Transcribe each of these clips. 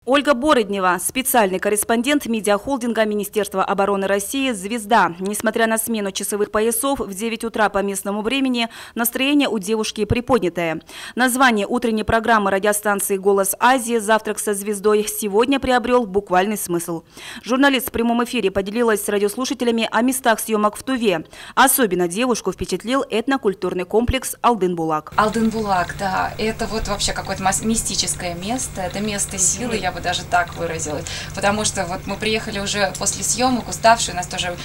Ольга Бороднева, специальный корреспондент медиахолдинга Министерства обороны России «Звезда». Несмотря на смену часовых поясов, в 9 утра по местному времени настроение у девушки приподнятое. Название утренней программы радиостанции «Голос Азии» «Завтрак со звездой» сегодня приобрел буквальный смысл. Журналист в прямом эфире поделилась с радиослушателями о местах съемок в Туве. Особенно девушку впечатлил этнокультурный комплекс Алдын-Булак. Алдын-Булак, да, это вот вообще какое-то мистическое место, это место силы, я бы даже так выразилась, потому что вот мы приехали уже после съемок, уставшие, у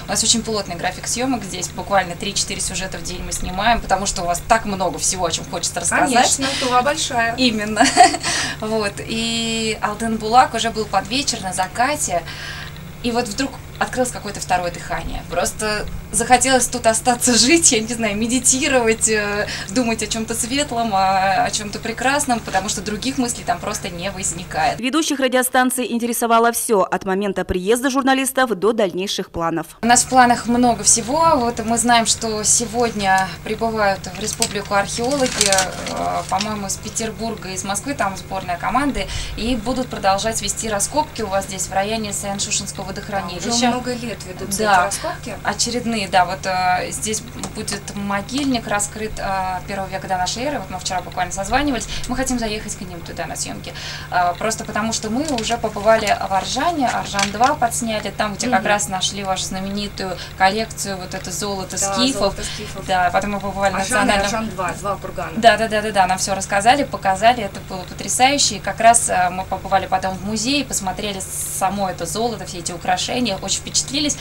нас очень плотный график съемок здесь, буквально 3-4 сюжета в день мы снимаем, потому что у вас так много всего, о чем хочется рассказать. Конечно, Тува большая. Именно. Вот, и Алдын-Булак уже был под вечер на закате, и вот вдруг открылось какое-то второе дыхание. Просто захотелось тут остаться жить, я не знаю, медитировать, думать о чем-то светлом, о чем-то прекрасном, потому что других мыслей там просто не возникает. Ведущих радиостанций интересовало все, от момента приезда журналистов до дальнейших планов. У нас в планах много всего. Вот мы знаем, что сегодня прибывают в республику археологи, по-моему, из Петербурга, из Москвы, там сборная команды, и будут продолжать вести раскопки у вас здесь, в районе Саян-Шушенского водохранилища. Много лет ведутся эти раскопки. Очередные, да, вот здесь будет могильник раскрыт 1 века до нашей эры, вот мы вчера буквально созванивались, мы хотим заехать к ним туда на съемки, просто потому что мы уже побывали в Аржане, Аржан-2 подсняли, там, где как раз нашли вашу знаменитую коллекцию, вот это золото скифов, да, потом мы побывали на национальном... Аржан-2, 2 кургана. Да, нам все рассказали, показали, это было потрясающе, и как раз мы побывали потом в музее, посмотрели само это золото, все эти украшения, очень впечатлились.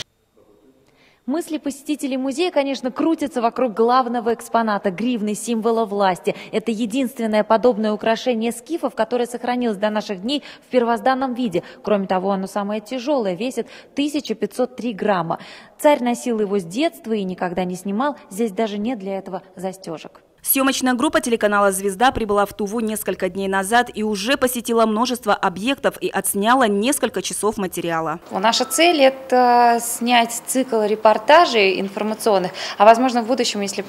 Мысли посетителей музея, конечно, крутятся вокруг главного экспоната – гривны, символа власти. Это единственное подобное украшение скифов, которое сохранилось до наших дней в первозданном виде. Кроме того, оно самое тяжелое, весит 1503 грамма. Царь носил его с детства и никогда не снимал. Здесь даже нет для этого застежек. Съемочная группа телеканала «Звезда» прибыла в Туву несколько дней назад и уже посетила множество объектов и отсняла несколько часов материала. Наша цель – это снять цикл репортажей информационных, а возможно в будущем, если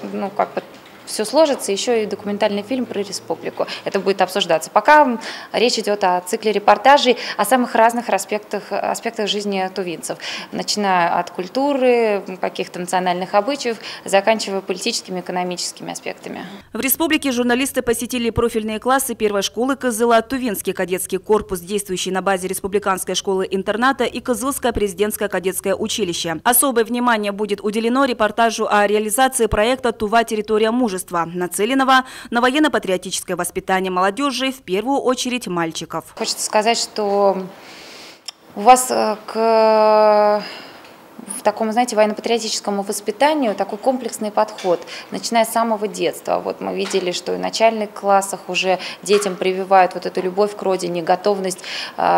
все сложится, еще и документальный фильм про республику. Это будет обсуждаться. Пока речь идет о цикле репортажей, о самых разных аспектах жизни тувинцев. Начиная от культуры, каких-то национальных обычаев, заканчивая политическими, экономическими аспектами. В республике журналисты посетили профильные классы первой школы Кызыла, Тувинский кадетский корпус, действующий на базе республиканской школы-интерната, и Кызылское президентское кадетское училище. Особое внимание будет уделено репортажу о реализации проекта «Тува. Территория мужества», нацеленного на военно-патриотическое воспитание молодежи, в первую очередь мальчиков. Хочется сказать, что у вас в таком, знаете, военно-патриотическому воспитанию такой комплексный подход, начиная с самого детства. Вот мы видели, что и в начальных классах уже детям прививают вот эту любовь к родине, готовность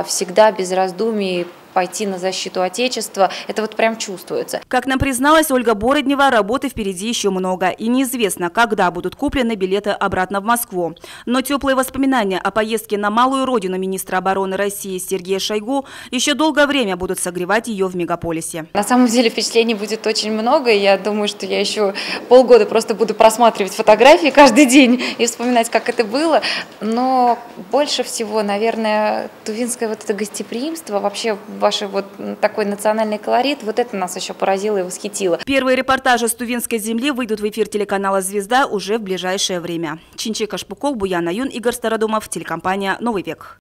всегда без раздумий пойти на защиту Отечества. Это вот прям чувствуется. Как нам призналась Ольга Бороднева, работы впереди еще много. И неизвестно, когда будут куплены билеты обратно в Москву. Но теплые воспоминания о поездке на малую родину министра обороны России Сергея Шойгу еще долгое время будут согревать ее в мегаполисе. На самом деле впечатлений будет очень много. И я думаю, что я еще полгода просто буду просматривать фотографии каждый день и вспоминать, как это было. Но больше всего, наверное, тувинское вот это гостеприимство, вообще ваш вот такой национальный колорит, вот это нас еще поразило и восхитило. Первые репортажи с тувинской земли выйдут в эфир телеканала «Звезда» уже в ближайшее время. Чинчик Ашпуков, Буян Аюн, Игорь Стародумов, телекомпания «Новый век».